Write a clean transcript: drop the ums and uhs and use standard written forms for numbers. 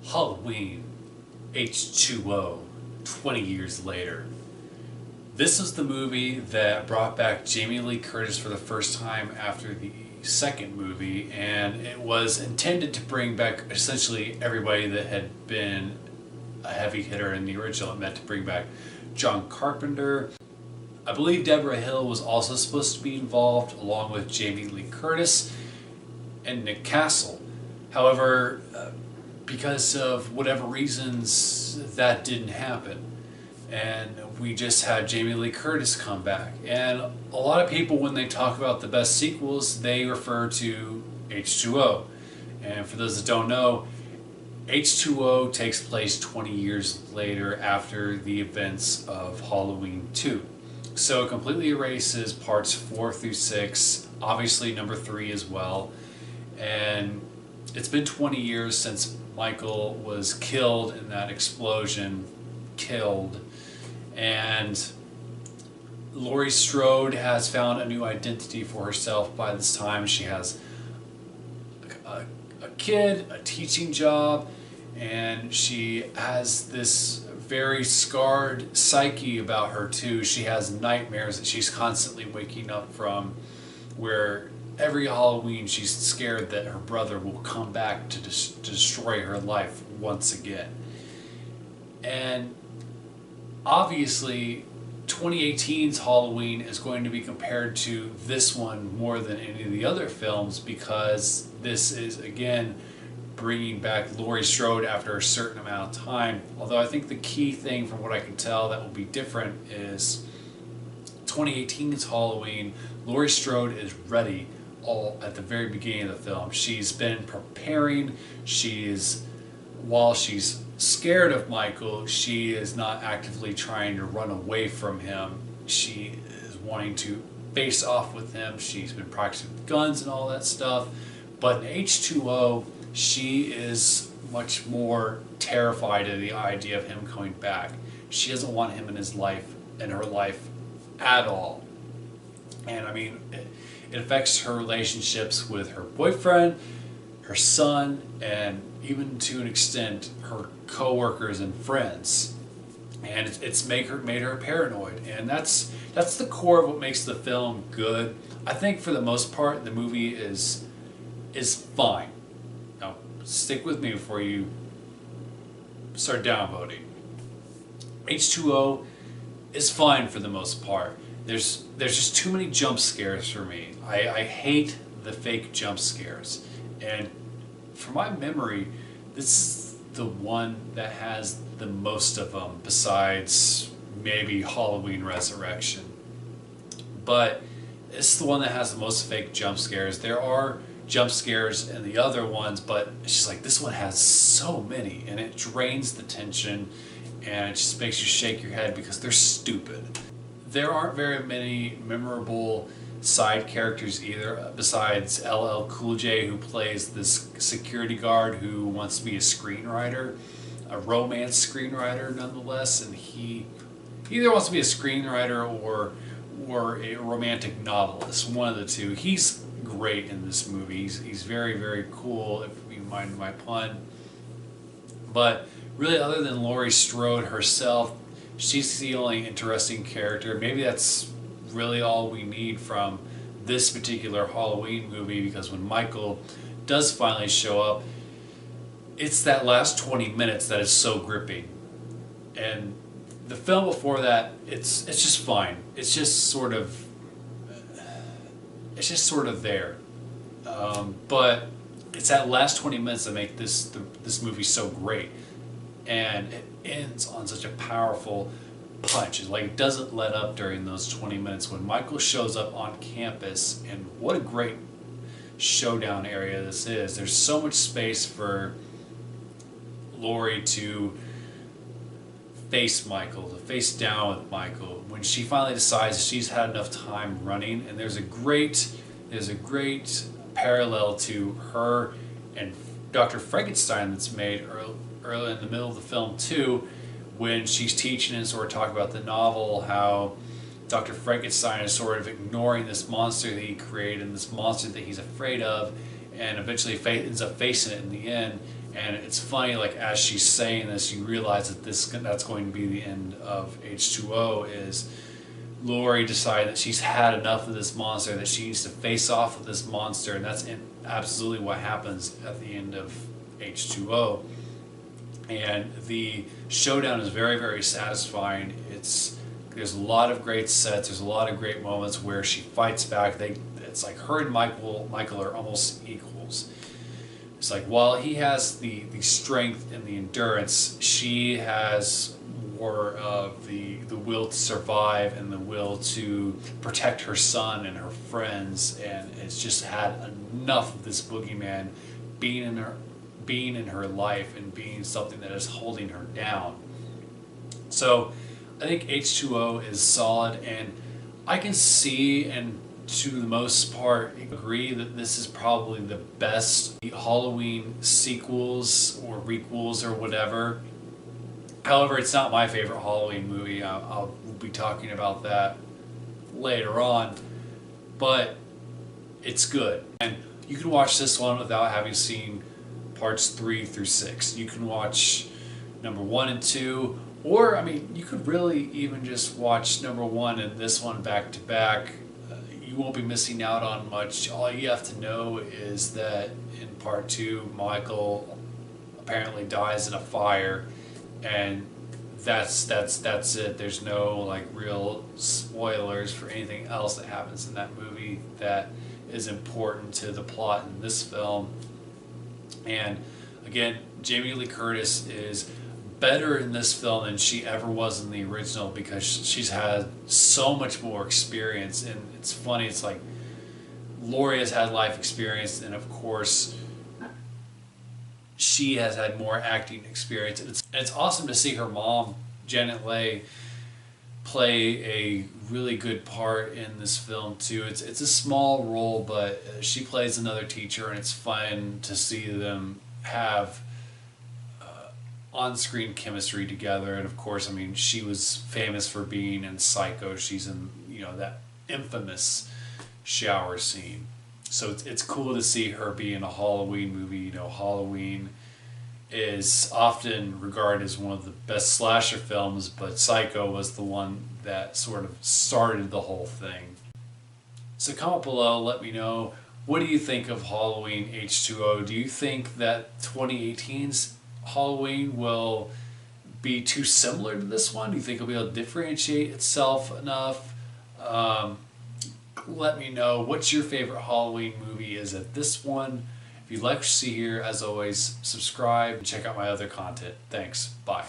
Halloween, H20, 20 years later. This was the movie that brought back Jamie Lee Curtis for the first time after the second movie, and it was intended to bring back essentially everybody that had been a heavy hitter in the original. It meant to bring back John Carpenter. I believe Deborah Hill was also supposed to be involved, along with Jamie Lee Curtis and Nick Castle. However, because of whatever reasons, that didn't happen. And we just had Jamie Lee Curtis come back. And a lot of people, when they talk about the best sequels, they refer to H2O. And for those that don't know, H2O takes place 20 years later after the events of Halloween 2. So it completely erases parts 4 through 6, obviously number 3 as well. And it's been 20 years since Michael was killed in that explosion, and Laurie Strode has found a new identity for herself by this time. She has a kid, a teaching job, and she has this very scarred psyche about her too. She has nightmares that she's constantly waking up from, where every Halloween she's scared that her brother will come back to destroy her life once again. And obviously 2018's Halloween is going to be compared to this one more than any of the other films, because this is again bringing back Laurie Strode after a certain amount of time. Although I think the key thing from what I can tell that will be different is 2018's Halloween, Laurie Strode is ready all at the very beginning of the film. She's been preparing. While she's scared of Michael, she is not actively trying to run away from him. She is wanting to face off with him. She's been practicing with guns and all that stuff. But in H2O, she is much more terrified of the idea of him coming back. She doesn't want him in her life at all. And I mean, it affects her relationships with her boyfriend, her son, and even to an extent her co-workers and friends. And it's made her paranoid, and that's the core of what makes the film good. I think for the most part the movie is fine. Now stick with me before you start downvoting. H2O is fine for the most part. There's just too many jump scares for me. I hate the fake jump scares. And from my memory, this is the one that has the most of them, besides maybe Halloween Resurrection. But it's the one that has the most fake jump scares. There are jump scares in the other ones, but it's just like this one has so many, and it drains the tension, and it just makes you shake your head because they're stupid. There aren't very many memorable side characters either, besides LL Cool J, who plays this security guard who wants to be a screenwriter, a romance screenwriter nonetheless, and he either wants to be a screenwriter or a romantic novelist, one of the two. He's great in this movie. He's very, very cool, if you mind my pun. But really, other than Laurie Strode herself, she's the only interesting character. Maybe that's really all we need from this particular Halloween movie, because when Michael does finally show up, it's that last 20 minutes that is so gripping. And the film before that, it's just fine. It's just sort of there. But it's that last 20 minutes that make this movie so great. And it ends on such a powerful punch. It doesn't let up during those 20 minutes when Michael shows up on campus, and what a great showdown area this is. There's so much space for Laurie to face Michael, to face down with Michael. When she finally decides she's had enough time running, and there's a great parallel to her and Dr. Frankenstein that's made early in the middle of the film too, when she's teaching and sort of talking about the novel, how Dr. Frankenstein is sort of ignoring this monster that he created and this monster that he's afraid of, and eventually ends up facing it in the end. And it's funny, like as she's saying this, you realize that that's going to be the end of H2O. Is Laurie decided that she's had enough of this monster, that she needs to face off with this monster, and that's absolutely what happens at the end of H2O. And the showdown is very, very satisfying. There's a lot of great sets. There's a lot of great moments where she fights back. It's like her and Michael are almost equals. It's like while he has the strength and the endurance, she has more of the will to survive and the will to protect her son and her friends. And it's just had enough of this boogeyman being in her life and being something that is holding her down. So I think H2O is solid, and I can see and to the most part agree that this is probably the best Halloween sequels or requels or whatever. However, it's not my favorite Halloween movie. I'll be talking about that later on, but it's good. And you can watch this one without having seen parts 3 through 6. You can watch number 1 and 2, or I mean, you could really even just watch number 1 and this one back to back. You won't be missing out on much. All you have to know is that in part 2, Michael apparently dies in a fire, and that's it. There's no like real spoilers for anything else that happens in that movie that is important to the plot in this film. And again, Jamie Lee Curtis is better in this film than she ever was in the original, because she's had so much more experience. And it's funny, it's like Laurie has had life experience, and of course she has had more acting experience. And it's awesome to see her mom, Janet Leigh, play a really good part in this film too. It's a small role, but she plays another teacher, and it's fun to see them have on-screen chemistry together. And of course, I mean, she was famous for being in Psycho. She's in, that infamous shower scene. So it's cool to see her be in a Halloween movie. Halloween is often regarded as one of the best slasher films, but Psycho was the one that sort of started the whole thing. So comment below, let me know, what do you think of Halloween H2O? Do you think that 2018's Halloween will be too similar to this one? Do you think it'll be able to differentiate itself enough? Let me know. What's your favorite Halloween movie? Is it this one? If you'd like to see here, as always, subscribe and check out my other content. Thanks. Bye.